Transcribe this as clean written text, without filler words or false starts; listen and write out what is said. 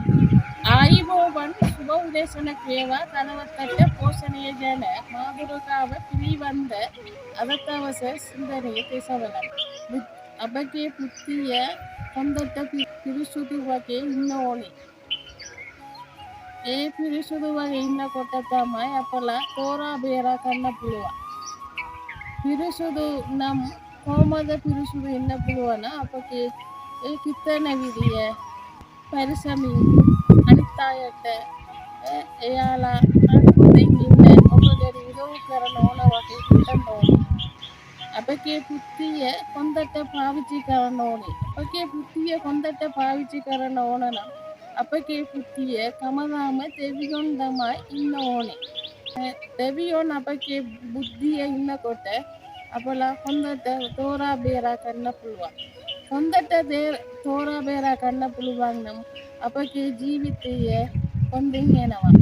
ආයිබෝවන් සුබ උදේසනක් වේවා කනවත්තට පෝෂණය ගැන මාදුරකාව පිළිබඳ අදතවස සින්දනය තෙසවලන් අපගේ පුත්තිය හොඳට පිරිසුදු වගේ ඉන්න ඕනි. ඒ පිරිසුදු වගේ ඉන්නකොට තමයි අපලා තෝරා බේරා ගන්න පුළුවන්. පිරිසුදු නම් කොහොමද පිරිසුදු ඉන්න පුළුවන් අපගේ ඒ හිතන විදිය පරිස්සමින් අනිත් අයට එයාලා හොඳින් ඉන්න ඔබට උදව් කරන ඕන වගේ හිතන්න ඕනේ. අපගේ බුද්ධිය හොඳට පාවිච්චි කරන්න ඕනේ. අපගේ බුද්ධිය හොඳට පාවිච්චි කරන්න ඕන නම් අපගේ බුද්ධිය කමදාම දෙවියන් තමයි ඉන්න ඕනේ. දෙවියන් අපගේ බුද්ධිය ඉන්නකොට අපලා හොඳට තෝරා බේරා ගන්න පුළුවන්. හොඳට තෝරා බේරා ගන්න පුළුවන් නම් අපගේ ජීවිතය හොඳින් යනවා.